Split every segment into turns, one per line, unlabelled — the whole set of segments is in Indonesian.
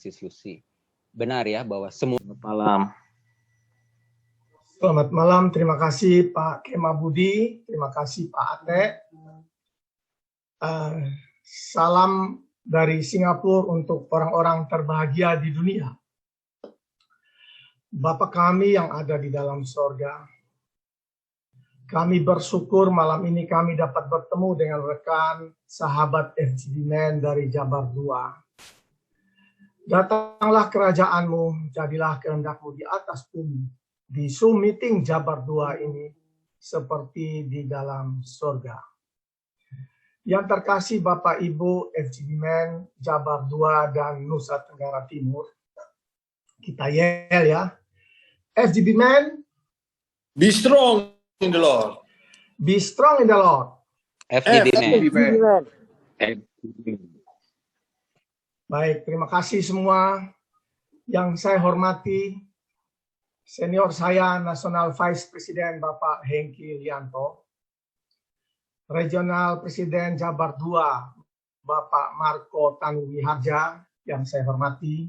Sis Lucy. Benar ya bahwa semua.
Selamat malam.
Selamat malam, terima kasih Pak Kema Budi, terima kasih Pak Ate. Salam dari Singapura untuk orang-orang terbahagia di dunia. Bapa kami yang ada di dalam sorga, kami bersyukur malam ini kami dapat bertemu dengan rekan sahabat FGD Men dari Jabar 2. Datanglah kerajaanmu, jadilah kehendakmu di atas bumi, di Zoom meeting Jabar 2 ini, seperti di dalam sorga. Yang terkasih Bapak Ibu FGD Men, Jabar 2 dan Nusa Tenggara Timur, kita yel ya. FGD Men,
be strong in the Lord.
Be strong in the Lord.
FGD Men.
Baik, terima kasih semua. Yang saya hormati, senior saya National Vice President Bapak Hengki Lianto, Regional Presiden Jabar 2 Bapak Marco Tanuwiharja yang saya hormati,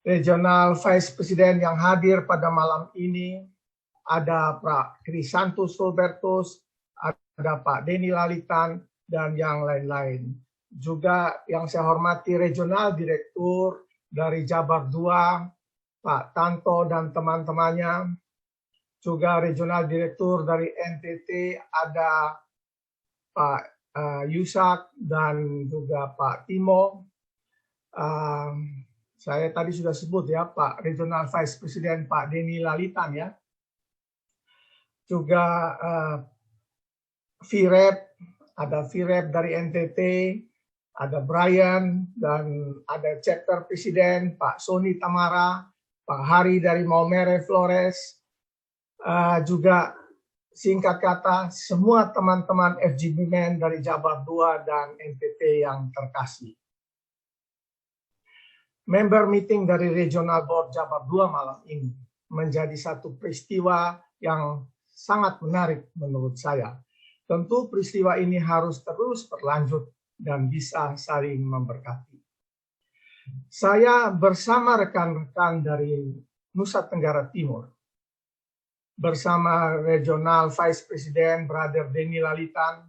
Regional Vice President yang hadir pada malam ini, ada Pak Krisantus Robertus, ada Pak Denny Lalitan, dan yang lain-lain. Juga yang saya hormati Regional Direktur dari Jabar 2, Pak Tanto dan teman-temannya. Juga Regional Direktur dari NTT ada Pak Yusak dan juga Pak Timo. Saya tadi sudah sebut ya, Pak Regional Vice President Pak Denny Lalitan ya. Juga VREP, ada VREP dari NTT, ada Brian, dan ada Chapter Presiden Pak Sony Tamara, Pak Hari dari Maumere Flores, juga singkat kata semua teman-teman FGD Men dari Jabar 2 dan NTT yang terkasih. Member meeting dari Regional Board Jabar 2 malam ini menjadi satu peristiwa yang sangat menarik menurut saya. Tentu peristiwa ini harus terus berlanjut dan bisa saling memberkati. Saya bersama rekan-rekan dari Nusa Tenggara Timur, bersama Regional Vice President Brother Denny Lalitan,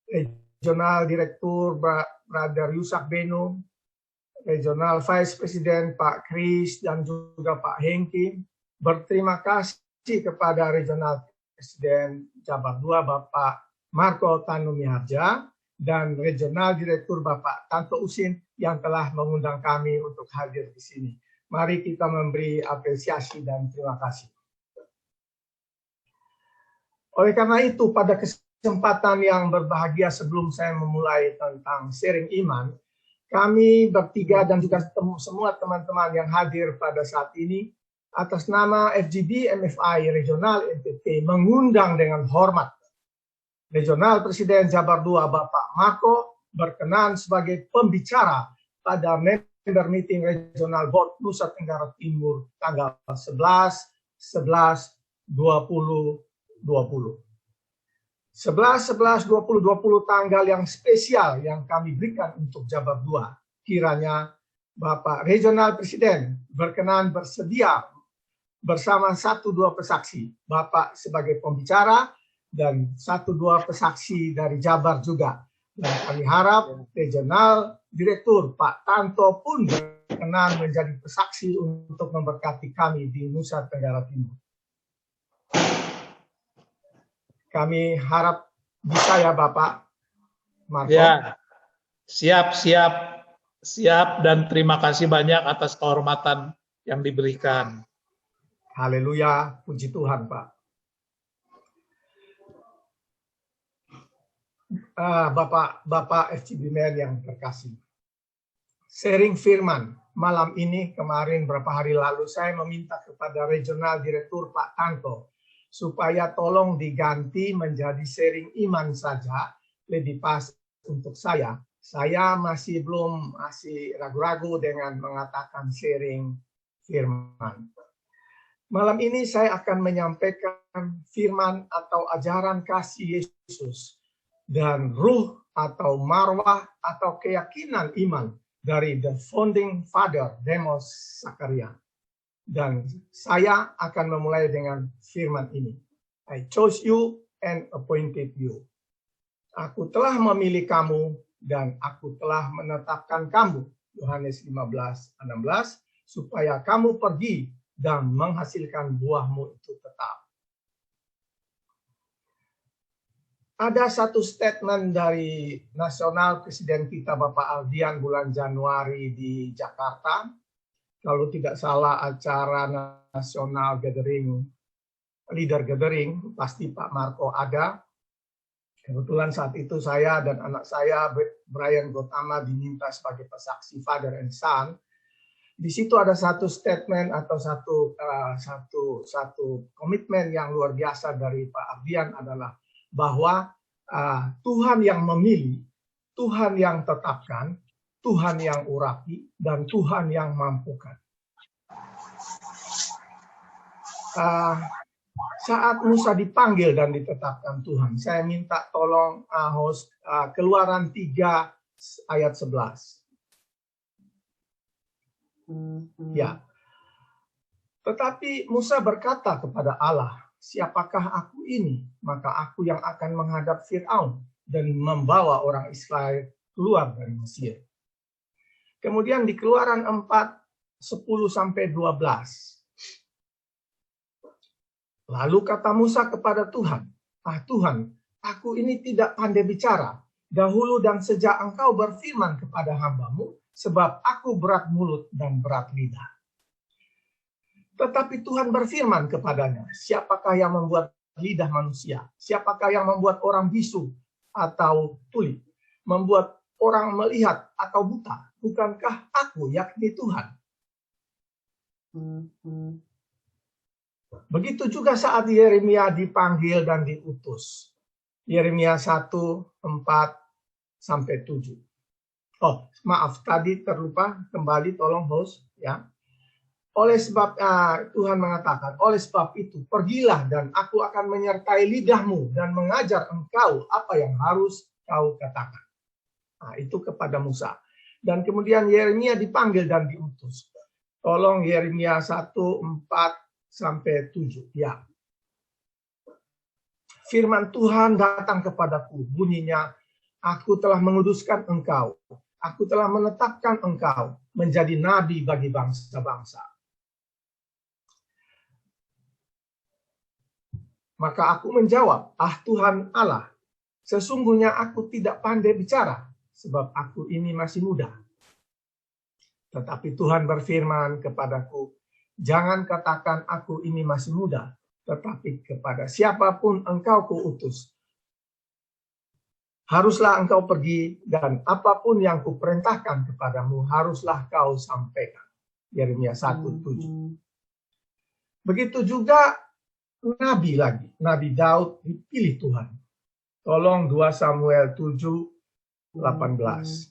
Regional Direktur Brother Yusak Beno, Regional Vice President Pak Kris dan juga Pak Hengki, berterima kasih kepada Regional Presiden Jabar 2 Bapak Marco Tanuwiharja dan Regional Direktur Bapak Tanto Usin yang telah mengundang kami untuk hadir di sini. Mari kita memberi apresiasi dan terima kasih. Oleh karena itu, pada kesempatan yang berbahagia sebelum saya memulai tentang sharing iman, kami bertiga dan juga semua teman-teman yang hadir pada saat ini, atas nama FGD MFI Regional NTT mengundang dengan hormat Regional Presiden Jabar 2 Bapak Marco berkenan sebagai pembicara pada member meeting Regional Board Nusa Tenggara Timur tanggal 11/11/2020. 11/11/2020 tanggal yang spesial yang kami berikan untuk Jabar 2. Kiranya Bapak Regional Presiden berkenan bersedia bersama 1-2 pesaksi, Bapak sebagai pembicara dan 1-2 pesaksi dari Jabar juga. Dan kami harap Regional Direktur Pak Tanto pun berkenan menjadi pesaksi untuk memberkati kami di Nusa Tenggara Timur. Kami harap bisa ya Bapak Marco.
Ya, siap dan terima kasih banyak atas kehormatan yang diberikan.
Haleluya, puji Tuhan Pak. Bapak FGD Men yang terkasih. Sharing firman malam ini, kemarin beberapa hari lalu saya meminta kepada Regional Direktur Pak Tanto supaya tolong diganti menjadi sharing iman saja, lebih pas untuk saya. Saya masih ragu-ragu dengan mengatakan sharing firman. Malam ini saya akan menyampaikan firman atau ajaran kasih Yesus dan ruh atau marwah atau keyakinan iman dari the founding father Demos Zakarian. Dan saya akan memulai dengan firman ini. I chose you and appointed you. Aku telah memilih kamu dan aku telah menetapkan kamu. Yohanes 15:16, supaya kamu pergi dan menghasilkan buahmu itu tetap. Ada satu statement dari nasional Presiden kita Bapak Aldian bulan Januari di Jakarta. Kalau tidak salah acara nasional gathering, leader gathering, pasti Pak Marco ada. Kebetulan saat itu saya dan anak saya, Brian Gotama, diminta sebagai pesaksi father and son. Di situ ada satu statement atau satu komitmen yang luar biasa dari Pak Ardian adalah bahwa Tuhan yang memilih, Tuhan yang tetapkan, Tuhan yang urapi, dan Tuhan yang mampukan. Saat Musa dipanggil dan ditetapkan Tuhan, saya minta tolong host Keluaran 3 ayat 11. Ya. Tetapi Musa berkata kepada Allah, siapakah aku ini? Maka aku yang akan menghadap Fir'aun dan membawa orang Israel keluar dari Mesir. Kemudian di Keluaran 4, 10-12. Lalu kata Musa kepada Tuhan, Tuhan, aku ini tidak pandai bicara. Dahulu dan sejak engkau berfirman kepada hamba-Mu, sebab aku berat mulut dan berat lidah. Tetapi Tuhan berfirman kepadanya, siapakah yang membuat lidah manusia? Siapakah yang membuat orang bisu atau tuli? Membuat orang melihat atau buta? Bukankah aku, yakni Tuhan? Begitu juga saat Yeremia dipanggil dan diutus. Yeremia 1:4-7. Oh, maaf, tadi terlupa, kembali tolong host. Ya. Oleh sebab Tuhan mengatakan, oleh sebab itu pergilah dan aku akan menyertai lidahmu dan mengajar engkau apa yang harus kau katakan. Nah, itu kepada Musa. Dan kemudian Yeremia dipanggil dan diutus. Tolong Yeremia 1:4-7. Ya. Firman Tuhan datang kepadaku, bunyinya, aku telah menguduskan engkau. Aku telah menetapkan engkau menjadi nabi bagi bangsa-bangsa. Maka aku menjawab, Tuhan Allah, sesungguhnya aku tidak pandai bicara, sebab aku ini masih muda. Tetapi Tuhan berfirman kepadaku, jangan katakan aku ini masih muda, tetapi kepada siapapun engkau kuutus, haruslah engkau pergi, dan apapun yang kuperintahkan kepadamu, haruslah kau sampaikan. Yeremia 1:7. Begitu juga Nabi lagi. Nabi Daud dipilih Tuhan. Tolong 2 Samuel 7:18.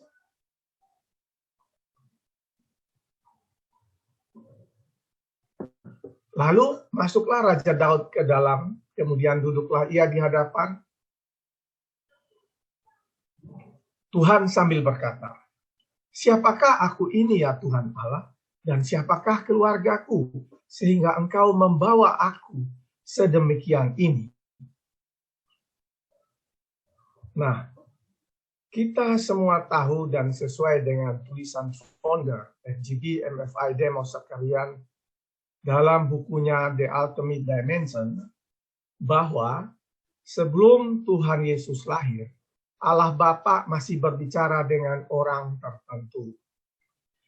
Lalu masuklah Raja Daud ke dalam, kemudian duduklah ia di hadapan Tuhan sambil berkata, siapakah aku ini ya Tuhan Allah, dan siapakah keluargaku, sehingga engkau membawa aku sedemikian ini. Nah, kita semua tahu dan sesuai dengan tulisan founder FGD MFI Demos Zakarian dalam bukunya The Ultimate Dimension, bahwa sebelum Tuhan Yesus lahir, Allah Bapa masih berbicara dengan orang tertentu.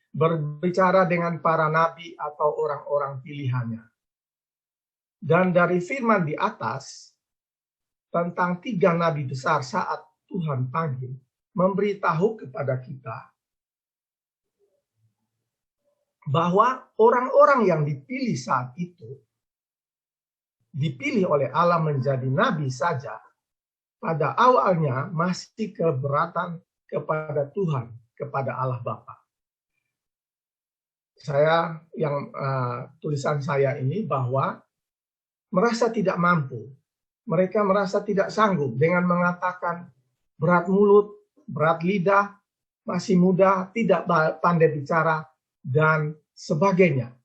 Berbicara dengan para nabi atau orang-orang pilihannya. Dan dari firman di atas, tentang 3 nabi besar saat Tuhan panggil, memberitahu kepada kita bahwa orang-orang yang dipilih saat itu, dipilih oleh Allah menjadi nabi saja, pada awalnya masih keberatan kepada Tuhan, kepada Allah Bapa. Saya tulisan saya ini bahwa merasa tidak mampu, mereka merasa tidak sanggup dengan mengatakan berat mulut, berat lidah, masih muda, tidak pandai bicara, dan sebagainya.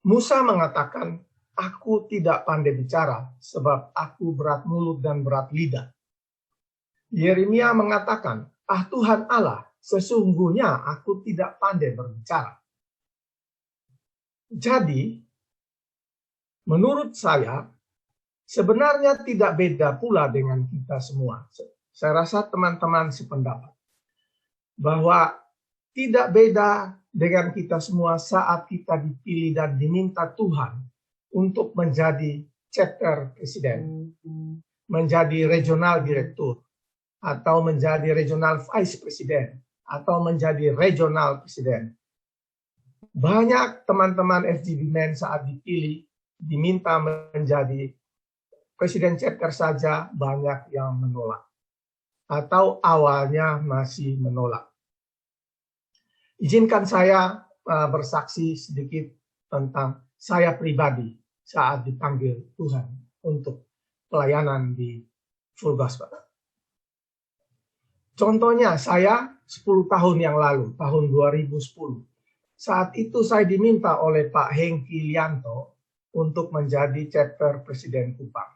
Musa mengatakan, aku tidak pandai bicara sebab aku berat mulut dan berat lidah. Yeremia mengatakan, Tuhan Allah, sesungguhnya aku tidak pandai berbicara. Jadi, menurut saya, sebenarnya tidak beda pula dengan kita semua. Saya rasa teman-teman sependapat. Bahwa tidak beda dengan kita semua saat kita dipilih dan diminta Tuhan untuk menjadi chapter presiden, menjadi regional direktur, atau menjadi regional vice presiden, atau menjadi regional presiden. Banyak teman-teman FGB Men saat dipilih, diminta menjadi presiden chapter saja, banyak yang menolak. Atau awalnya masih menolak. Izinkan saya bersaksi sedikit tentang saya pribadi saat dipanggil Tuhan untuk pelayanan di Full Gospel. Contohnya saya 10 tahun yang lalu, tahun 2010. Saat itu saya diminta oleh Pak Hengki Lianto untuk menjadi chapter presiden Kupang.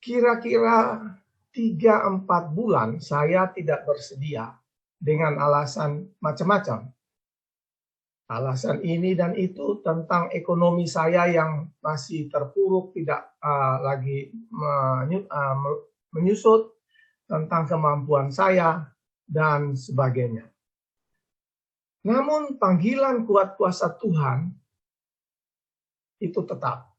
Kira-kira 3-4 bulan saya tidak bersedia dengan alasan macam-macam. Alasan ini dan itu tentang ekonomi saya yang masih terpuruk, tidak lagi menyusut, tentang kemampuan saya, dan sebagainya. Namun panggilan kuat kuasa Tuhan itu tetap.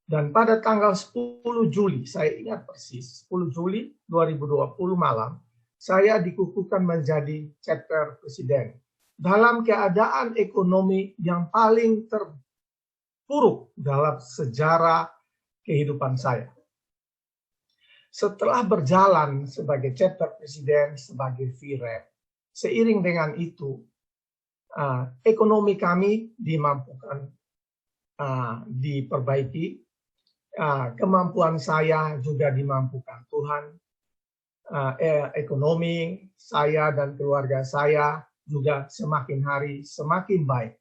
Dan pada tanggal 10 Juli, saya ingat persis, 10 Juli 2020 malam, saya dikukuhkan menjadi chapter presiden. Dalam keadaan ekonomi yang paling terpuruk dalam sejarah kehidupan saya. Setelah berjalan sebagai chapter presiden, sebagai VREP, seiring dengan itu, ekonomi kami dimampukan diperbaiki, kemampuan saya juga dimampukan Tuhan, ekonomi saya dan keluarga saya juga semakin hari semakin baik.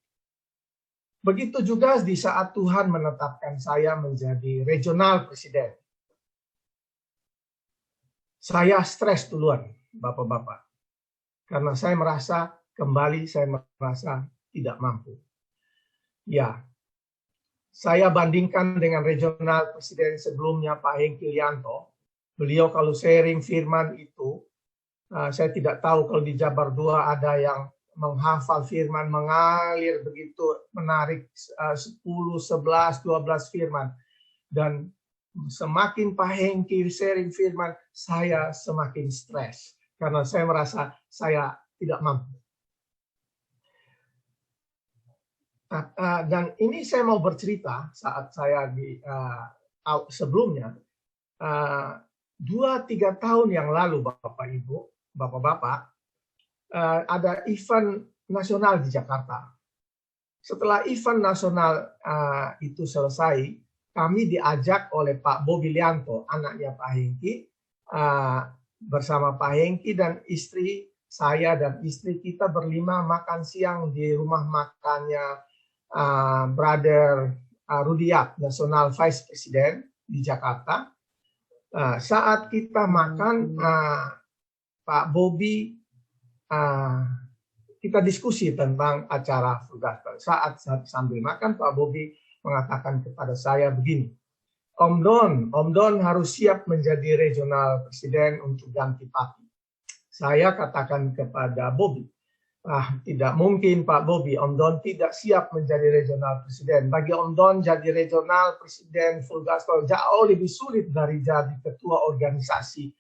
Begitu juga di saat Tuhan menetapkan saya menjadi regional presiden. Saya stres duluan, Bapak-Bapak. Karena saya merasa tidak mampu. Ya, saya bandingkan dengan regional presiden sebelumnya Pak Hengki Lianto. Beliau kalau sharing firman itu, saya tidak tahu kalau di Jabar 2 ada yang menghafal firman, mengalir begitu, menarik 10, 11, 12 firman. Dan semakin Pak Hengki sharing firman, saya semakin stres. Karena saya merasa saya tidak mampu. Dan ini saya mau bercerita saat saya di sebelumnya, 2-3 tahun yang lalu Bapak Ibu, Bapak-Bapak, ada event nasional di Jakarta. Setelah event nasional itu selesai, kami diajak oleh Pak Bobi Lianto, anaknya Pak Hengki, bersama Pak Hengki dan istri saya dan istri kita berlima makan siang di rumah makannya Brother Rudiat, National Vice President di Jakarta. Saat kita makan, Pak Bobi, kita diskusi tentang acara Full Gospel. Saat sambil makan, Pak Bobi mengatakan kepada saya begini, Om Don harus siap menjadi regional presiden untuk ganti Papi. Saya katakan kepada Bobi, tidak mungkin Pak Bobi, Om Don tidak siap menjadi regional presiden. Bagi Om Don jadi regional presiden Full Gospel jauh lebih sulit dari jadi ketua organisasi.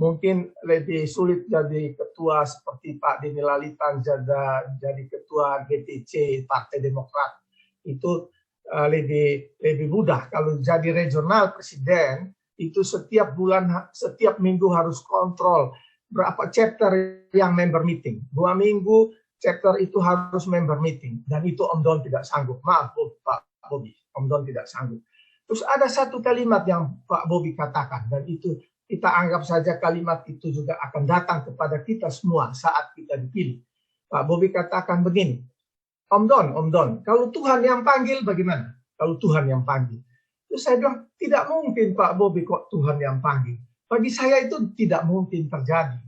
Mungkin lebih sulit jadi ketua seperti Pak Deni Lalitan jadi ketua GTC Partai Demokrat. Itu lebih mudah. Kalau jadi regional presiden itu setiap bulan, setiap minggu harus kontrol berapa chapter yang member meeting. 2 minggu chapter itu harus member meeting. Dan itu Om Don tidak sanggup. Maaf Pak Bobi, Om Don tidak sanggup. Terus ada satu kalimat yang Pak Bobi katakan, dan itu kita anggap saja kalimat itu juga akan datang kepada kita semua saat kita dipilih. Pak Bobi katakan begini, Om Don, kalau Tuhan yang panggil bagaimana? Kalau Tuhan yang panggil. Terus saya bilang, tidak mungkin Pak Bobi kok Tuhan yang panggil. Bagi saya itu tidak mungkin terjadi.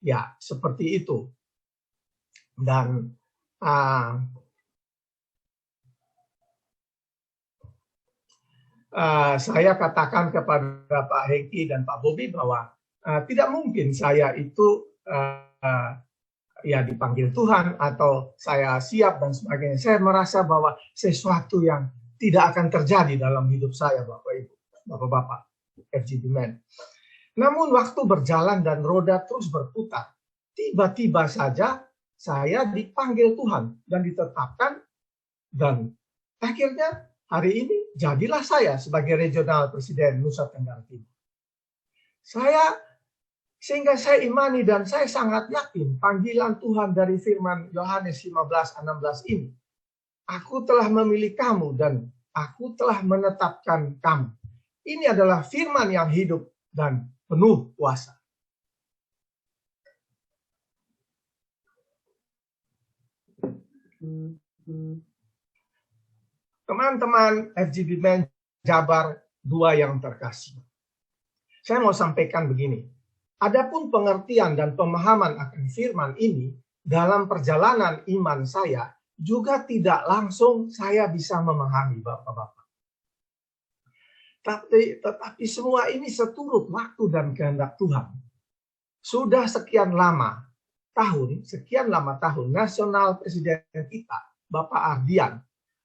Ya, seperti itu. Dan saya katakan kepada Pak Hengki dan Pak Bobi bahwa tidak mungkin saya itu ya dipanggil Tuhan atau saya siap dan sebagainya. Saya merasa bahwa sesuatu yang tidak akan terjadi dalam hidup saya, Bapak Ibu, Bapak-Bapak, FGB Men. Namun waktu berjalan dan roda terus berputar, tiba-tiba saja saya dipanggil Tuhan dan ditetapkan, dan akhirnya hari ini jadilah saya sebagai regional presiden Nusa Tenggara Timur. Sehingga saya imani dan saya sangat yakin panggilan Tuhan dari firman Yohanes 15:16 ini. Aku telah memilih kamu dan aku telah menetapkan kamu. Ini adalah firman yang hidup dan penuh kuasa. Teman-teman FGB Men Jabar 2 yang terkasih. Saya mau sampaikan begini. Adapun pengertian dan pemahaman akan firman ini dalam perjalanan iman saya juga tidak langsung saya bisa memahami, Bapak-Bapak. Tetapi semua ini seturut waktu dan kehendak Tuhan. Sudah sekian lama tahun nasional presiden kita, Bapak Ardian,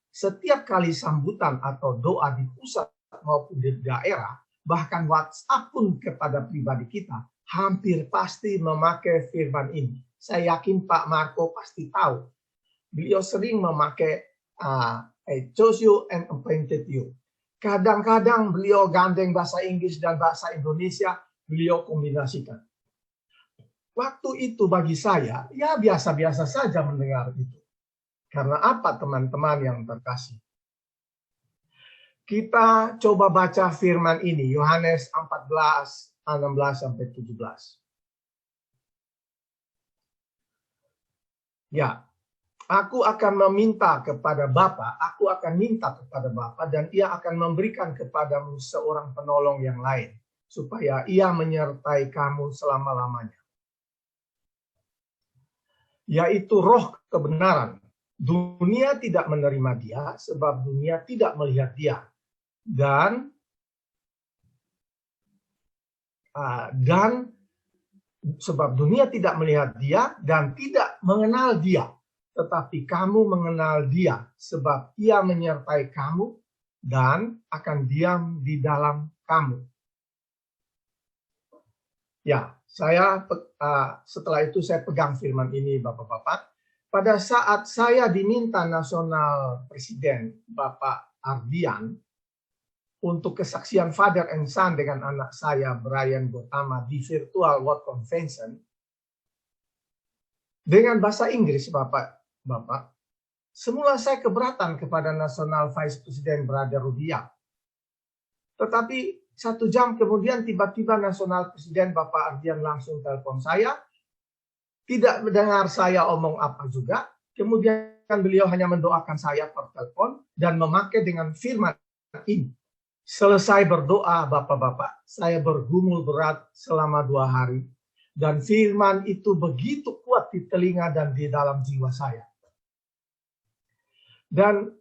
setiap kali sambutan atau doa di pusat maupun di daerah, bahkan WhatsApp pun kepada pribadi kita, hampir pasti memakai firman ini. Saya yakin Pak Marco pasti tahu. Beliau sering memakai I chose you and appointed you. Kadang-kadang beliau gandeng bahasa Inggris dan bahasa Indonesia, beliau kombinasikan. Waktu itu bagi saya, ya biasa-biasa saja mendengar itu. Karena apa teman-teman yang terkasih? Kita coba baca firman ini, Yohanes 14:16-17. Ya, aku akan minta kepada Bapa dan ia akan memberikan kepadamu seorang penolong yang lain, supaya ia menyertai kamu selama-lamanya. Yaitu roh kebenaran. Dunia tidak menerima dia, sebab dunia tidak melihat dia. Dan sebab dunia tidak melihat dia dan tidak mengenal dia. Tetapi kamu mengenal dia, sebab ia menyertai kamu dan akan diam di dalam kamu. Ya, setelah itu saya pegang firman ini, Bapak-Bapak. Pada saat saya diminta nasional presiden, Bapak Ardian, untuk kesaksian Father and Son dengan anak saya, Brian Gotama, di Virtual World Convention, dengan bahasa Inggris, Bapak, semula saya keberatan kepada National Vice President Brother Rudia. Tetapi 1 jam kemudian tiba-tiba Nasional Presiden Bapak Ardian langsung telepon saya, tidak mendengar saya omong apa juga, kemudian beliau hanya mendoakan saya per telepon dan memakai dengan firman ini. Selesai berdoa, Bapak-Bapak, saya bergumul berat selama 2 hari. Dan firman itu begitu kuat di telinga dan di dalam jiwa saya. Dan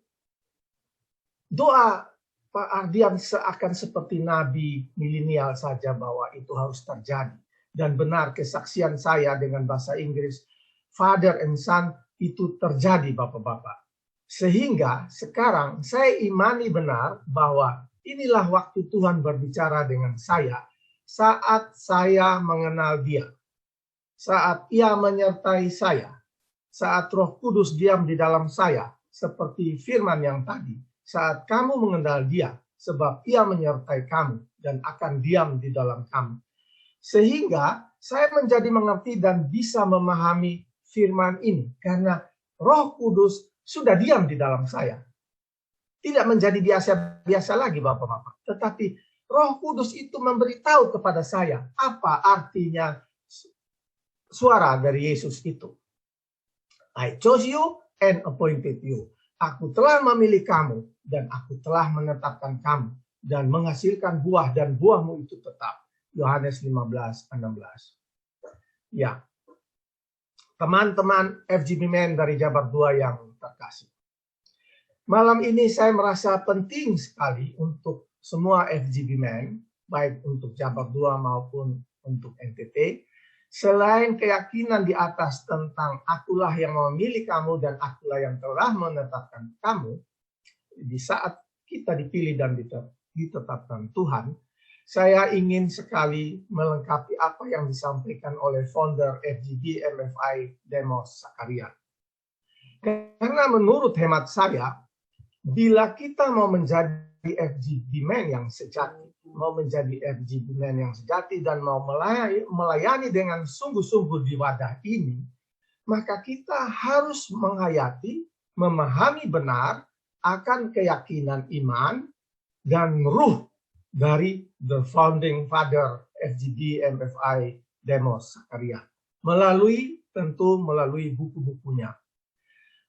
doa Pak Ardian seakan seperti nabi milenial saja bahwa itu harus terjadi. Dan benar kesaksian saya dengan bahasa Inggris, Father and Son, itu terjadi, Bapak-Bapak. Sehingga sekarang saya imani benar bahwa inilah waktu Tuhan berbicara dengan saya saat saya mengenal dia. Saat ia menyertai saya. Saat Roh Kudus diam di dalam saya. Seperti firman yang tadi. Saat kamu mengenal dia. Sebab ia menyertai kamu dan akan diam di dalam kamu. Sehingga saya menjadi mengerti dan bisa memahami firman ini. Karena Roh Kudus sudah diam di dalam saya. Tidak menjadi biasa-biasa lagi, Bapak-Bapak. Tetapi Roh Kudus itu memberitahu kepada saya apa artinya suara dari Yesus itu. I chose you and appointed you. Aku telah memilih kamu dan aku telah menetapkan kamu dan menghasilkan buah dan buahmu itu tetap. Yohanes 15:16. Ya, teman-teman FGB Men dari Jabar 2 yang terkasih. Malam ini saya merasa penting sekali untuk semua FGB Men, baik untuk Jabar 2 maupun untuk NTT, selain keyakinan di atas tentang akulah yang memilih kamu dan akulah yang telah menetapkan kamu, di saat kita dipilih dan ditetapkan Tuhan, saya ingin sekali melengkapi apa yang disampaikan oleh founder FGB MFI Demos Zakaria. Karena menurut hemat saya, bila kita mau menjadi FGB Men yang sejati, mau menjadi FGB Men yang sejati dan mau melayani dengan sungguh-sungguh di wadah ini, maka kita harus menghayati, memahami benar akan keyakinan iman dan ruh dari the founding father FGB MFI Demos Zakaria, tentu melalui buku-bukunya.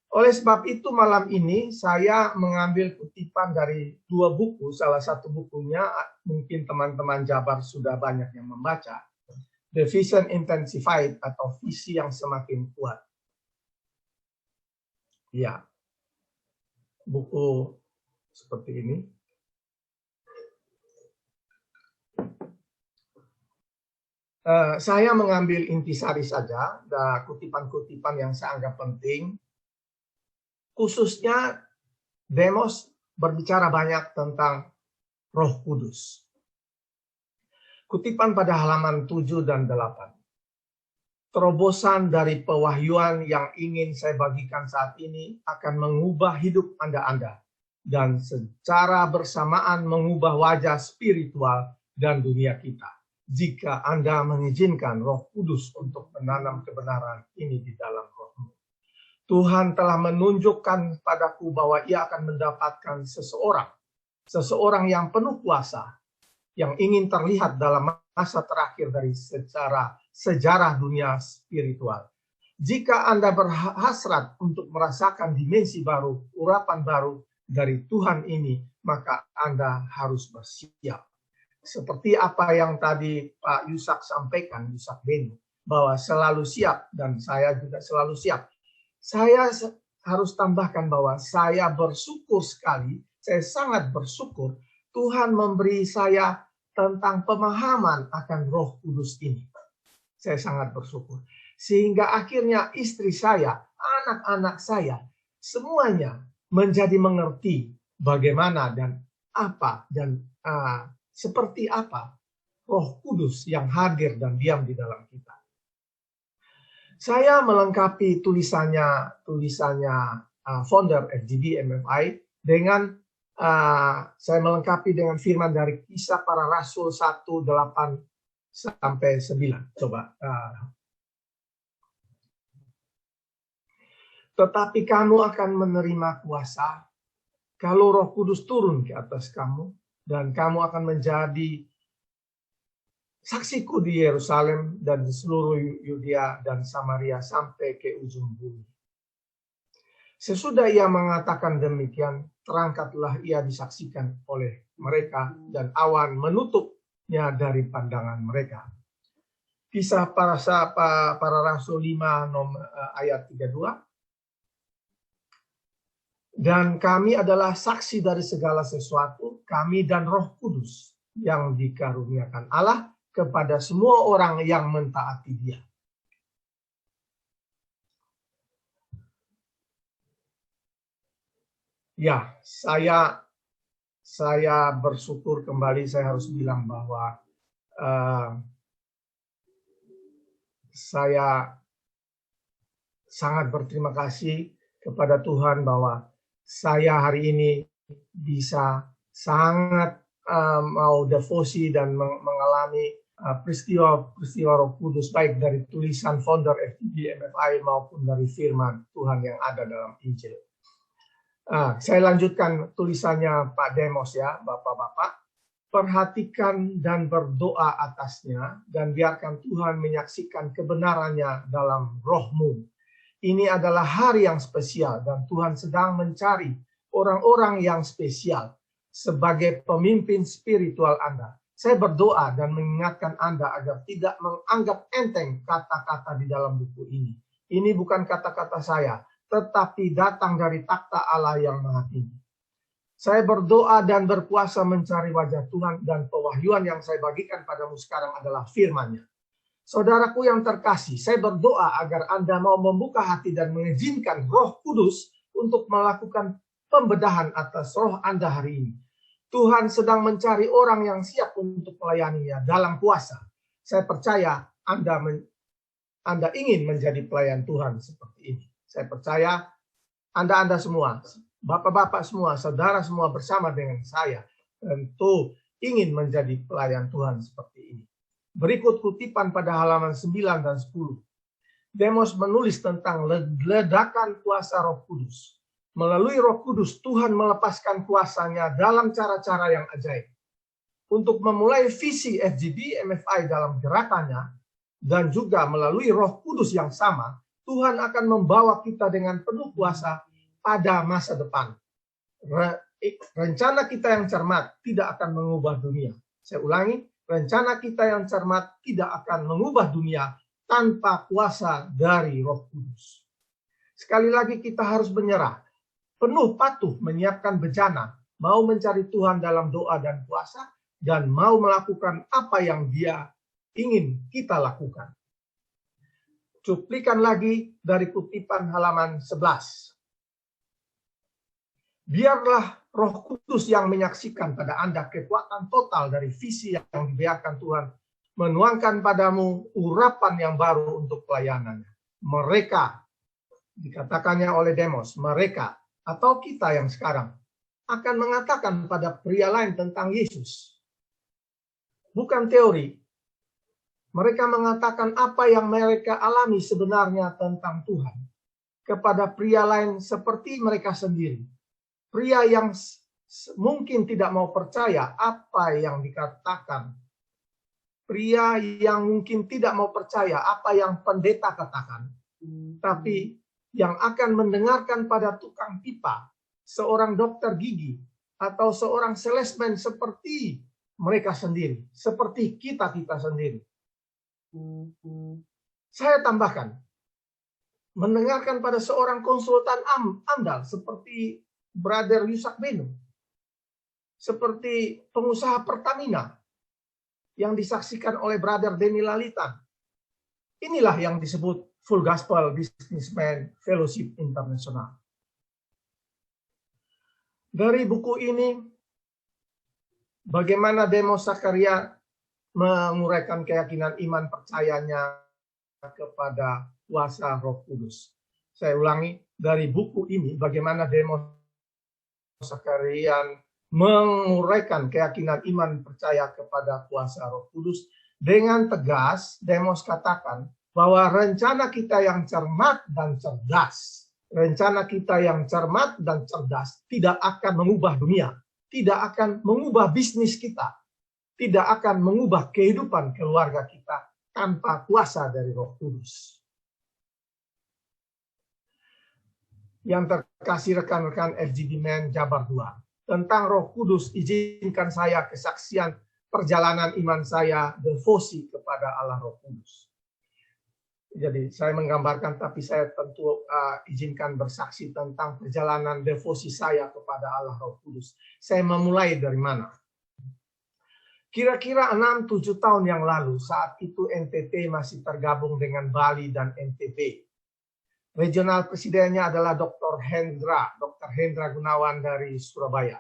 Oleh sebab itu malam ini saya mengambil kutipan dari dua buku. Salah satu bukunya mungkin teman-teman Jabar sudah banyak yang membaca. The Vision Intensified atau visi yang semakin kuat. Ya, buku seperti ini. Saya mengambil intisari saja, dan kutipan-kutipan yang saya anggap penting. Khususnya Demos berbicara banyak tentang Roh Kudus. Kutipan pada halaman 7 dan 8. Terobosan dari pewahyuan yang ingin saya bagikan saat ini akan mengubah hidup Anda dan secara bersamaan mengubah wajah spiritual dan dunia kita. Jika Anda mengizinkan Roh Kudus untuk menanam kebenaran ini di dalam rohmu. Tuhan telah menunjukkan padaku bahwa Ia akan mendapatkan seseorang yang penuh kuasa, yang ingin terlihat dalam masa terakhir dari sejarah dunia spiritual. Jika Anda berhasrat untuk merasakan dimensi baru, urapan baru dari Tuhan ini, maka Anda harus bersiap. Seperti apa yang tadi Pak Yusak sampaikan, Yusak Beni, bahwa selalu siap dan saya juga selalu siap. Saya harus tambahkan bahwa saya bersyukur sekali, saya sangat bersyukur Tuhan memberi saya tentang pemahaman akan Roh Kudus ini. Saya sangat bersyukur. Sehingga akhirnya istri saya, anak-anak saya, semuanya menjadi mengerti bagaimana dan apa dan seperti apa Roh Kudus yang hadir dan diam di dalam kita. Saya melengkapi tulisannya founder FGB MFI dengan saya melengkapi dengan firman dari Kisah Para Rasul 1:8 sampai 9. Coba. Tetapi kamu akan menerima kuasa kalau Roh Kudus turun ke atas kamu, dan kamu akan menjadi saksiku di Yerusalem dan di seluruh Yudea dan Samaria sampai ke ujung bumi. Sesudah ia mengatakan demikian, terangkatlah ia disaksikan oleh mereka dan awan menutupnya dari pandangan mereka. Kisah Para Rasul 5 ayat 32. Dan kami adalah saksi dari segala sesuatu, kami dan Roh Kudus yang dikaruniakan Allah kepada semua orang yang mentaati Dia. Ya, saya bersyukur kembali. Saya harus bilang bahwa saya sangat berterima kasih kepada Tuhan bahwa saya hari ini bisa sangat mau devosi dan mengalami peristiwa Roh Kudus, baik dari tulisan founder FGB MFI maupun dari firman Tuhan yang ada dalam Injil. Saya lanjutkan tulisannya Pak Demos ya, Bapak-Bapak. perhatikan dan berdoa atasnya, dan biarkan Tuhan menyaksikan kebenarannya dalam rohmu. Ini adalah hari yang spesial, dan Tuhan sedang mencari orang-orang yang spesial sebagai pemimpin spiritual Anda. Saya berdoa dan mengingatkan Anda agar tidak menganggap enteng kata-kata di dalam buku ini. Ini bukan kata-kata saya, tetapi datang dari takhta Allah yang Maha Tinggi. Saya berdoa dan berpuasa mencari wajah Tuhan, dan pewahyuan yang saya bagikan padamu sekarang adalah firman-Nya. Saudaraku yang terkasih, saya berdoa agar Anda mau membuka hati dan mengizinkan Roh Kudus untuk melakukan pembedahan atas roh Anda hari ini. Tuhan sedang mencari orang yang siap untuk melayaninya dalam puasa. Saya percaya Anda ingin menjadi pelayan Tuhan seperti ini. Saya percaya Anda semua, Bapak-bapak semua, saudara semua bersama dengan saya, tentu ingin menjadi pelayan Tuhan seperti ini. Berikut kutipan pada halaman 9 dan 10. Demos menulis tentang ledakan kuasa Roh Kudus. Melalui Roh Kudus, Tuhan melepaskan kuasanya dalam cara-cara yang ajaib. Untuk memulai visi FGB MFI dalam gerakannya, dan juga melalui Roh Kudus yang sama, Tuhan akan membawa kita dengan penuh kuasa pada masa depan. Rencana kita yang cermat tidak akan mengubah dunia. Saya ulangi, rencana kita yang cermat tidak akan mengubah dunia tanpa kuasa dari Roh Kudus. Sekali lagi kita harus menyerah, penuh patuh menyiapkan bejana, mau mencari Tuhan dalam doa dan puasa, dan mau melakukan apa yang Dia ingin kita lakukan. Cuplikan lagi dari kutipan halaman 11. Biarlah Roh Kudus yang menyaksikan pada Anda kekuatan total dari visi yang dibiarkan Tuhan menuangkan padamu urapan yang baru untuk pelayanannya. Mereka, dikatakannya oleh Demos, mereka atau kita yang sekarang akan mengatakan pada pria lain tentang Yesus. Bukan teori. Mereka mengatakan apa yang mereka alami sebenarnya tentang Tuhan kepada pria lain seperti mereka sendiri. Pria yang mungkin tidak mau percaya apa yang dikatakan. Pria yang mungkin tidak mau percaya apa yang pendeta katakan. Tapi yang akan mendengarkan pada tukang pipa, seorang dokter gigi, atau seorang salesman seperti mereka sendiri. Seperti kita-kita sendiri. Saya tambahkan, mendengarkan pada seorang konsultan andal seperti Brother Yusak Beno, seperti pengusaha Pertamina yang disaksikan oleh Brother Denny Lalitan. Inilah yang disebut Full Gospel Businessman Fellowship International. Dari buku ini, bagaimana Demos Zakaria menguraikan keyakinan iman percayanya kepada kuasa Roh Kudus. Saya ulangi, dari buku ini, bagaimana Demos Zakaria menguraikan keyakinan iman percaya kepada kuasa Roh Kudus. Dengan tegas, Demos katakan bahwa rencana kita yang cermat dan cerdas, rencana kita yang cermat dan cerdas tidak akan mengubah dunia, tidak akan mengubah bisnis kita, tidak akan mengubah kehidupan keluarga kita tanpa kuasa dari Roh Kudus. Yang terkasih rekan-rekan FGB Men Jabar 2. Tentang Roh Kudus, izinkan saya kesaksian perjalanan iman saya, devosi kepada Allah Roh Kudus. Jadi saya menggambarkan, tapi saya tentu izinkan bersaksi tentang perjalanan devosi saya kepada Allah Roh Kudus. Saya memulai dari mana? Kira-kira 6-7 tahun yang lalu, saat itu NTT masih tergabung dengan Bali dan NTB. Regional presidennya adalah Dr. Hendra Gunawan dari Surabaya.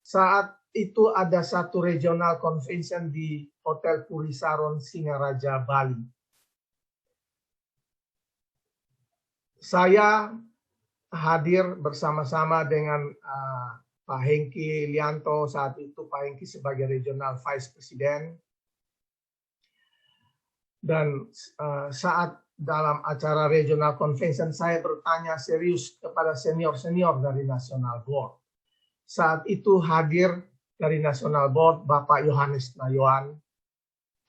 Saat itu ada satu regional convention di Hotel Puri Saron, Singaraja, Bali. Saya hadir bersama-sama dengan Pak Hengki Lianto, saat itu Pak Hengki sebagai regional vice president. Dan saat dalam acara regional convention, saya bertanya serius kepada senior-senior dari National Board. Saat itu hadir dari National Board, Bapak Yohanes Nayoan.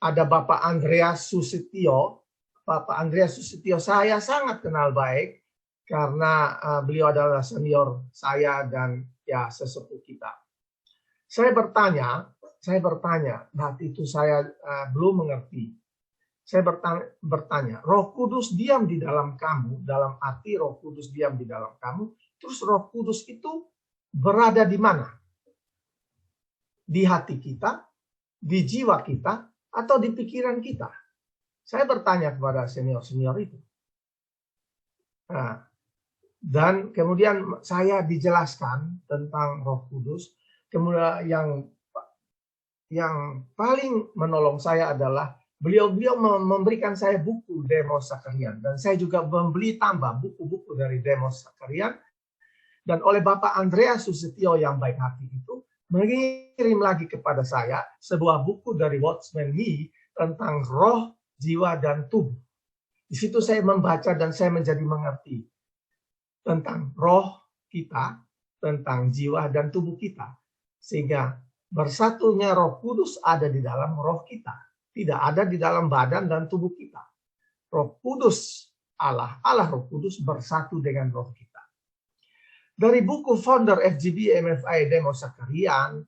Ada Bapak Andreas Susetio. Bapak Andreas Susetio saya sangat kenal baik karena beliau adalah senior saya dan ya sesepuh kita. Saya bertanya, waktu itu saya belum mengerti. Saya bertanya, Roh Kudus diam di dalam kamu, dalam arti Roh Kudus diam di dalam kamu, terus Roh Kudus itu berada di mana? Di hati kita, di jiwa kita, atau di pikiran kita? Saya bertanya kepada senior-senior itu. Nah, dan kemudian saya dijelaskan tentang Roh Kudus. Kemudian yang paling menolong saya adalah beliau memberikan saya buku Demos Sakarian, dan saya juga membeli tambah buku-buku dari Demos Sakarian, dan oleh Bapak Andreas Susetio yang baik hati itu mengirim lagi kepada saya sebuah buku dari Watchman Nee tentang roh, jiwa, dan tubuh. Di situ saya membaca dan saya menjadi mengerti tentang roh kita, tentang jiwa dan tubuh kita, sehingga bersatunya Roh Kudus ada di dalam roh kita. Tidak ada di dalam badan dan tubuh kita. Roh Kudus, Allah Roh Kudus bersatu dengan roh kita. Dari buku founder FGB MFI Demos Sakarian,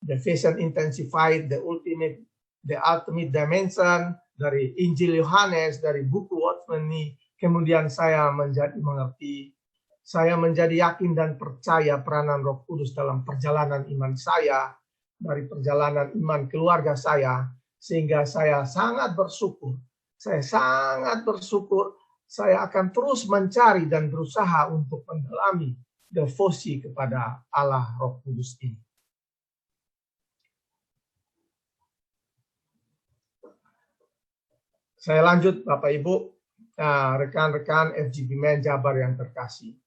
The Vision Intensified, The Ultimate Dimension, dari Injil Yohanes, dari buku Watchman Nee, kemudian saya menjadi mengerti, saya menjadi yakin dan percaya peranan Roh Kudus dalam perjalanan iman saya, dari perjalanan iman keluarga saya, sehingga saya sangat bersyukur. Saya akan terus mencari dan berusaha untuk mendalami devosi kepada Allah Roh Kudus ini. Saya lanjut, Bapak Ibu, rekan-rekan FGB Men Jabar yang terkasih.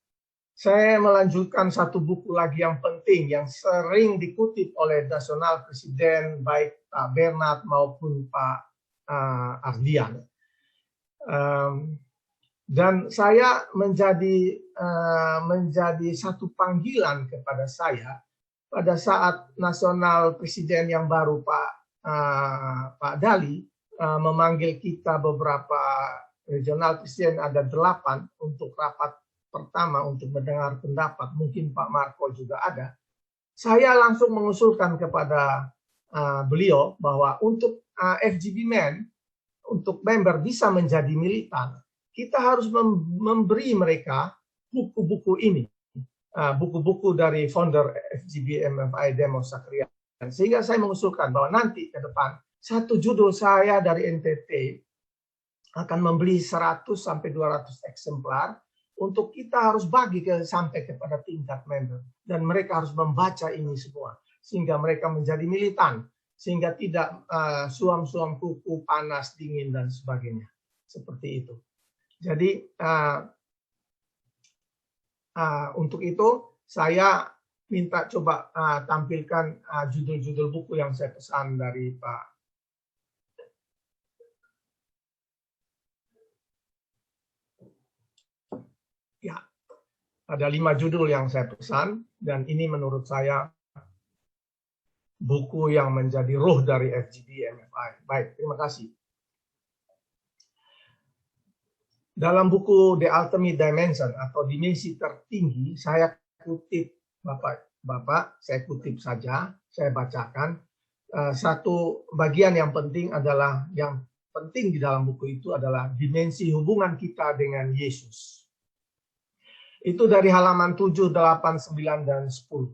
Saya melanjutkan satu buku lagi yang penting, yang sering dikutip oleh Nasional Presiden, baik Pak Bernard maupun Pak Ardian. Dan saya menjadi satu panggilan kepada saya pada saat Nasional Presiden yang baru Pak Dali memanggil kita beberapa regional presiden, ada 8 untuk rapat pertama untuk mendengar pendapat, mungkin Pak Marco juga ada. Saya langsung mengusulkan kepada beliau bahwa untuk FGB Men, untuk member bisa menjadi militan, kita harus memberi mereka buku-buku ini, buku-buku dari founder FGB MFI Demos Sakarian. Sehingga saya mengusulkan bahwa nanti ke depan, satu judul saya dari NTT akan membeli 100 sampai 200 eksemplar, untuk kita harus bagi sampai kepada tingkat member, dan mereka harus membaca ini semua sehingga mereka menjadi militan, sehingga tidak suam-suam kuku, panas, dingin dan sebagainya, seperti itu. Jadi untuk itu saya minta coba tampilkan judul-judul buku yang saya pesan dari Pak. Ya, ada 5 judul yang saya pesan, dan ini menurut saya buku yang menjadi roh dari FGB MFI. Baik, terima kasih. Dalam buku The Ultimate Dimension atau dimensi tertinggi, saya kutip Bapak, saya kutip saja, saya bacakan. Satu bagian yang penting adalah, yang penting di dalam buku itu adalah dimensi hubungan kita dengan Yesus. Itu dari halaman 7, 8, 9, dan 10.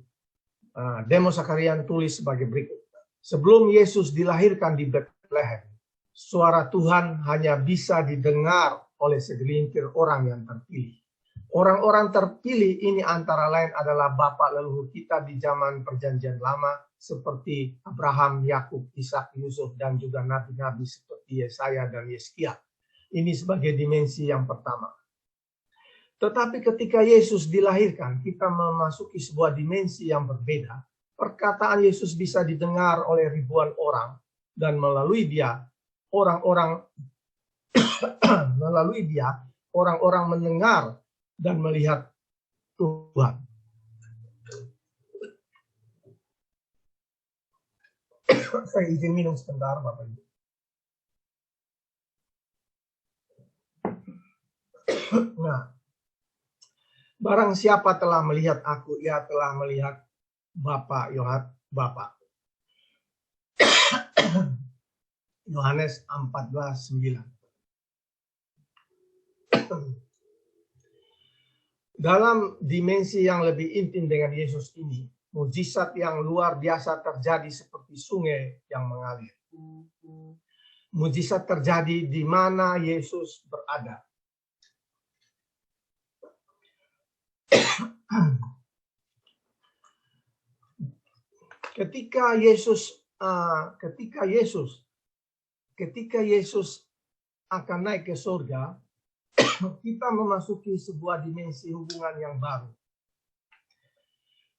Demos Sakarian tulis sebagai berikut. Sebelum Yesus dilahirkan di Bethlehem, suara Tuhan hanya bisa didengar oleh segelintir orang yang terpilih. Orang-orang terpilih ini antara lain adalah bapak leluhur kita di zaman Perjanjian Lama, seperti Abraham, Yakub, Ishak, Yusuf, dan juga nabi-nabi seperti Yesaya dan Yeskia. Ini sebagai dimensi yang pertama. Tetapi ketika Yesus dilahirkan, kita memasuki sebuah dimensi yang berbeda. Perkataan Yesus bisa didengar oleh ribuan orang, dan melalui dia orang-orang mendengar dan melihat Tuhan. Saya izin minum sebentar, Bapak Ibu. Nah, barang siapa telah melihat aku, ia telah melihat Bapa Bapa. Yohanes 14:9. Dalam dimensi yang lebih intim dengan Yesus ini, mujizat yang luar biasa terjadi seperti sungai yang mengalir. Mujizat terjadi di mana Yesus berada. Ketika Yesus akan naik ke surga, kita memasuki sebuah dimensi hubungan yang baru.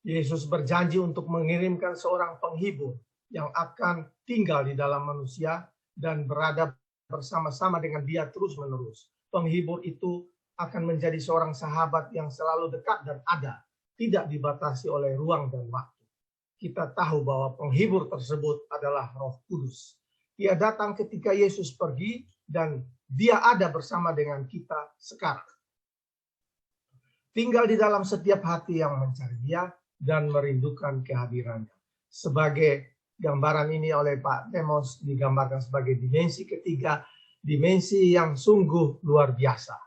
Yesus berjanji untuk mengirimkan seorang penghibur yang akan tinggal di dalam manusia dan berada bersama-sama dengan dia terus-menerus. Penghibur itu akan menjadi seorang sahabat yang selalu dekat dan ada, tidak dibatasi oleh ruang dan waktu. Kita tahu bahwa penghibur tersebut adalah Roh Kudus. Dia datang ketika Yesus pergi dan dia ada bersama dengan kita sekarang. Tinggal di dalam setiap hati yang mencari dia dan merindukan kehadirannya. Sebagai gambaran ini oleh Pak Demos digambarkan sebagai dimensi ketiga, dimensi yang sungguh luar biasa.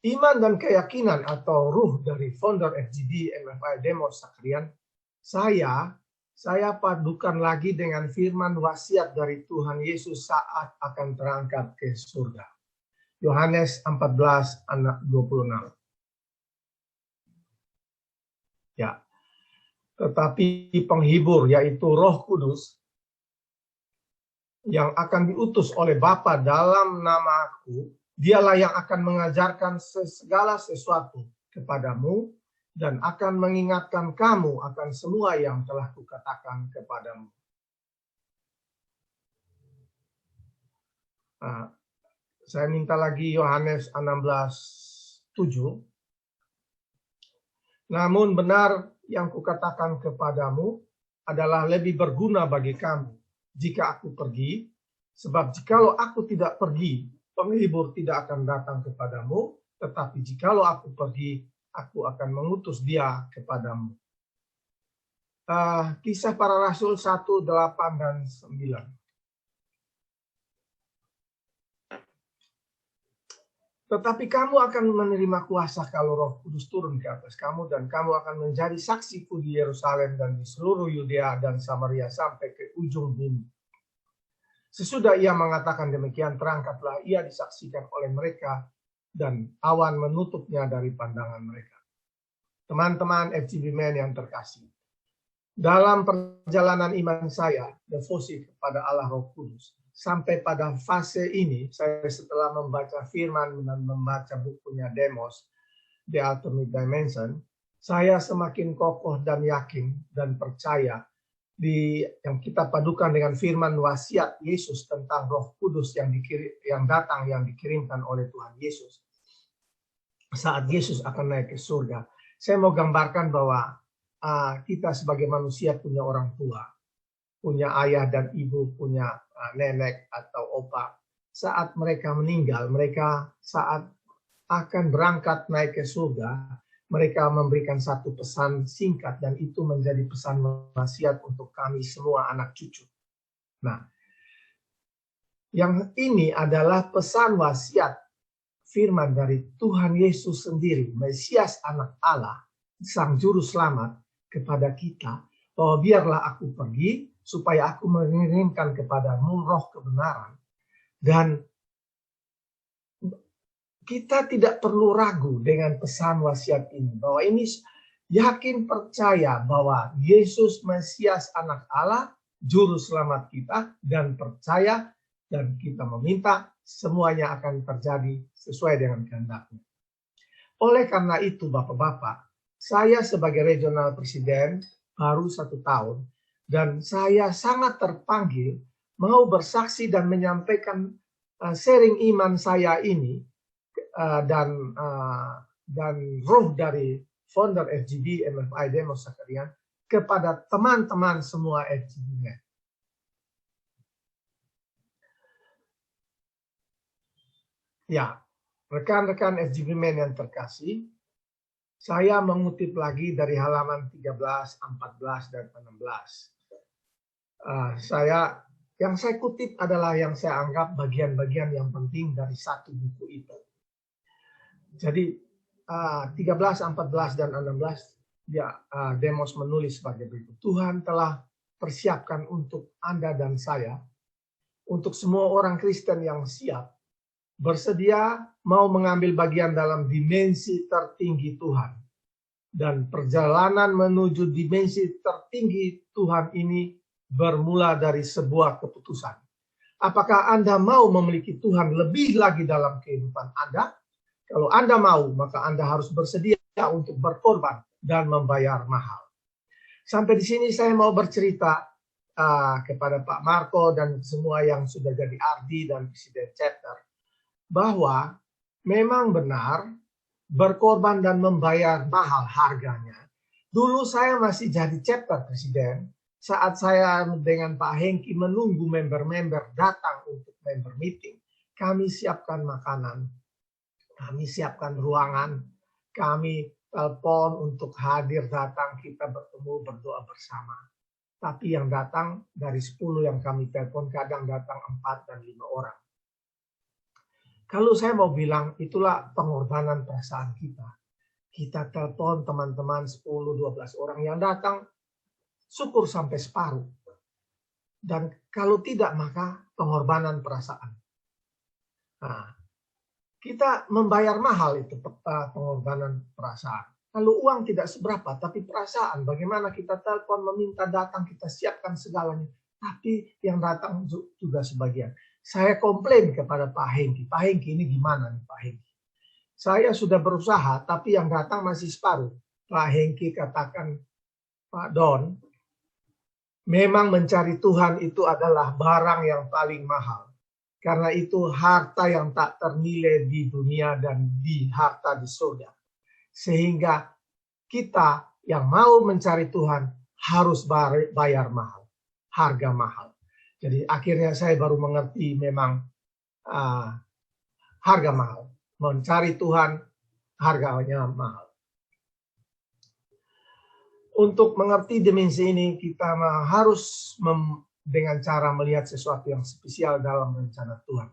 Iman dan keyakinan atau ruh dari founder FGD MFI Demos Zakarian, saya padukan lagi dengan firman wasiat dari Tuhan Yesus saat akan terangkat ke surga. Yohanes 14:26. Ya. Tetapi penghibur yaitu Roh Kudus yang akan diutus oleh Bapa dalam nama-Aku, dialah yang akan mengajarkan segala sesuatu kepadamu dan akan mengingatkan kamu akan semua yang telah Kukatakan kepadamu. Saya minta lagi Yohanes 16:7. Namun benar yang Kukatakan kepadamu adalah lebih berguna bagi kamu jika Aku pergi, sebab jikalau Aku tidak pergi, penghibur tidak akan datang kepadamu, tetapi jikalau Aku pergi, Aku akan mengutus dia kepadamu. Kisah Para Rasul 1:8 dan 9. Tetapi kamu akan menerima kuasa kalau Roh Kudus turun ke atas kamu, dan kamu akan menjadi saksiku di Yerusalem dan di seluruh Yudea dan Samaria sampai ke ujung bumi. Sesudah ia mengatakan demikian, terangkatlah ia disaksikan oleh mereka dan awan menutupnya dari pandangan mereka. Teman-teman FGB Men yang terkasih, dalam perjalanan iman saya, devosi kepada Allah Roh Kudus, sampai pada fase ini, saya setelah membaca firman dan membaca bukunya Demos, The Ultimate Dimension, saya semakin kokoh dan yakin dan percaya yang kita padukan dengan firman wasiat Yesus tentang Roh Kudus yang dikirimkan oleh Tuhan Yesus saat Yesus akan naik ke surga. Saya mau gambarkan bahwa kita sebagai manusia punya orang tua, punya ayah dan ibu, punya nenek atau opa. Saat mereka meninggal, mereka saat akan berangkat naik ke surga, mereka memberikan satu pesan singkat dan itu menjadi pesan wasiat untuk kami semua anak cucu. Nah, yang ini adalah pesan wasiat firman dari Tuhan Yesus sendiri, Mesias anak Allah, Sang Juru Selamat kepada kita, bahwa biarlah Aku pergi supaya Aku mengirimkan kepadamu roh kebenaran. Dan kita tidak perlu ragu dengan pesan wasiat ini, bahwa ini yakin percaya bahwa Yesus Mesias anak Allah, Juru Selamat kita, dan percaya dan kita meminta semuanya akan terjadi sesuai dengan kehendak-Nya. Oleh karena itu Bapak-Bapak, saya sebagai regional presiden baru 1 tahun, dan saya sangat terpanggil mau bersaksi dan menyampaikan sharing iman saya ini dan roh dari founder FGD MFI Demos Zakarian kepada teman-teman semua FGBmen. Ya, rekan-rekan FGBmen yang terkasih, saya mengutip lagi dari halaman 13, 14, dan 16. Yang saya kutip adalah yang saya anggap bagian-bagian yang penting dari satu buku itu. Jadi 13, 14, dan 16 Demos menulis sebagai berikut. Tuhan telah persiapkan untuk Anda dan saya, untuk semua orang Kristen yang siap, bersedia mau mengambil bagian dalam dimensi tertinggi Tuhan. Dan perjalanan menuju dimensi tertinggi Tuhan ini bermula dari sebuah keputusan. Apakah Anda mau memiliki Tuhan lebih lagi dalam kehidupan Anda? Kalau Anda mau, maka Anda harus bersedia untuk berkorban dan membayar mahal. Sampai di sini saya mau bercerita kepada Pak Marco dan semua yang sudah jadi RD dan Presiden Chapter, bahwa memang benar berkorban dan membayar mahal harganya. Dulu saya masih jadi chapter presiden, saat saya dengan Pak Hengki menunggu member-member datang untuk member meeting, kami siapkan makanan, kami siapkan ruangan, kami telepon untuk hadir datang, kita bertemu berdoa bersama. Tapi yang datang dari 10 yang kami telepon, kadang datang 4 dan 5 orang. Kalau saya mau bilang, itulah pengorbanan perasaan kita. Kita telepon teman-teman 10-12 orang yang datang, syukur sampai separuh. Dan kalau tidak, maka pengorbanan perasaan. Nah, kita membayar mahal itu pengorbanan perasaan. Kalau uang tidak seberapa, tapi perasaan, bagaimana kita telepon, meminta datang, kita siapkan segalanya. Tapi yang datang juga sebagian. Saya komplain kepada Pak Hengki. Pak Hengki, ini gimana nih Pak Hengki? Saya sudah berusaha, tapi yang datang masih separuh. Pak Hengki katakan, Pak Don, memang mencari Tuhan itu adalah barang yang paling mahal. Karena itu harta yang tak ternilai di dunia dan di harta di surga. Sehingga kita yang mau mencari Tuhan harus bayar mahal. Harga mahal. Jadi akhirnya saya baru mengerti memang harga mahal. Mencari Tuhan harganya mahal. Untuk mengerti dimensi ini kita harus dengan cara melihat sesuatu yang spesial dalam rencana Tuhan.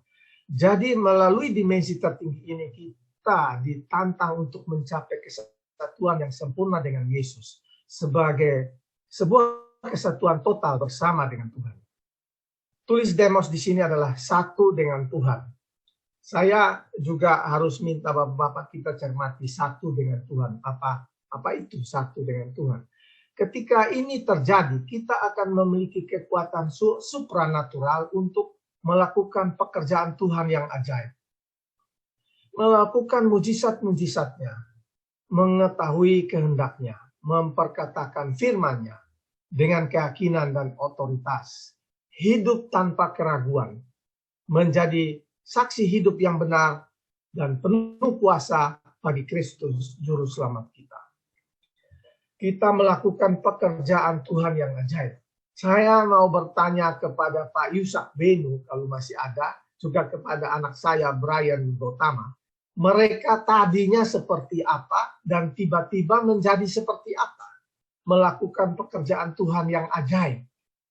Jadi melalui dimensi tertinggi ini kita ditantang untuk mencapai kesatuan yang sempurna dengan Yesus. Sebagai sebuah kesatuan total bersama dengan Tuhan. Tulis Demos di sini adalah satu dengan Tuhan. Saya juga harus minta Bapak-Bapak kita cermati satu dengan Tuhan. Apa itu satu dengan Tuhan? Ketika ini terjadi, kita akan memiliki kekuatan supranatural untuk melakukan pekerjaan Tuhan yang ajaib. Melakukan mujizat-mujizatnya, mengetahui kehendaknya, memperkatakan firman-Nya dengan keyakinan dan otoritas. Hidup tanpa keraguan, menjadi saksi hidup yang benar dan penuh kuasa bagi Kristus Juru Selamat kita. Kita melakukan pekerjaan Tuhan yang ajaib. Saya mau bertanya kepada Pak Yusak Benu, kalau masih ada, juga kepada anak saya Brian Gotama. Mereka tadinya seperti apa dan tiba-tiba menjadi seperti apa? Melakukan pekerjaan Tuhan yang ajaib.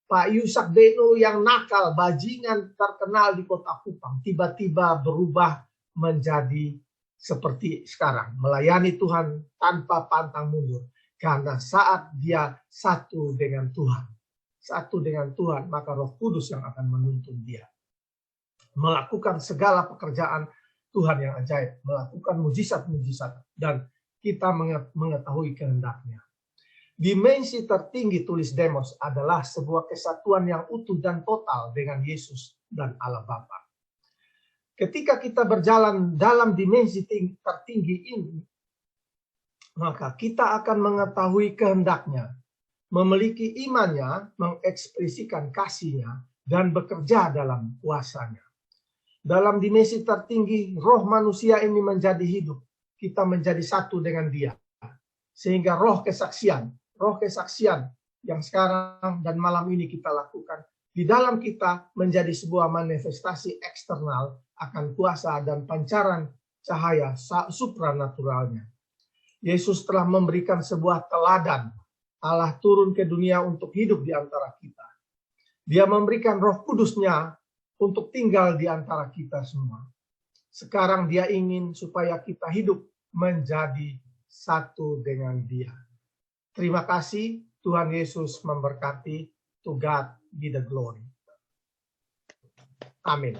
Pak Yusak Benu yang nakal, bajingan terkenal di Kota Kupang, tiba-tiba berubah menjadi seperti sekarang. Melayani Tuhan tanpa pantang mundur. Karena saat dia satu dengan Tuhan. Satu dengan Tuhan, maka Roh Kudus yang akan menuntun dia. Melakukan segala pekerjaan Tuhan yang ajaib. Melakukan mujizat-mujizat. Dan kita mengetahui kehendaknya. Dimensi tertinggi tulis Demos adalah sebuah kesatuan yang utuh dan total dengan Yesus dan Allah Bapa. Ketika kita berjalan dalam dimensi tertinggi ini, maka kita akan mengetahui kehendaknya, memiliki imannya, mengekspresikan kasihnya, dan bekerja dalam kuasanya. Dalam dimensi tertinggi, roh manusia ini menjadi hidup. Kita menjadi satu dengan dia. Sehingga roh kesaksian yang sekarang dan malam ini kita lakukan di dalam kita menjadi sebuah manifestasi eksternal akan kuasa dan pancaran cahaya supranaturalnya. Yesus telah memberikan sebuah teladan. Allah turun ke dunia untuk hidup di antara kita. Dia memberikan Roh Kudus-Nya untuk tinggal di antara kita semua. Sekarang Dia ingin supaya kita hidup menjadi satu dengan Dia. Terima kasih, Tuhan Yesus memberkati. To God be the glory. Amin.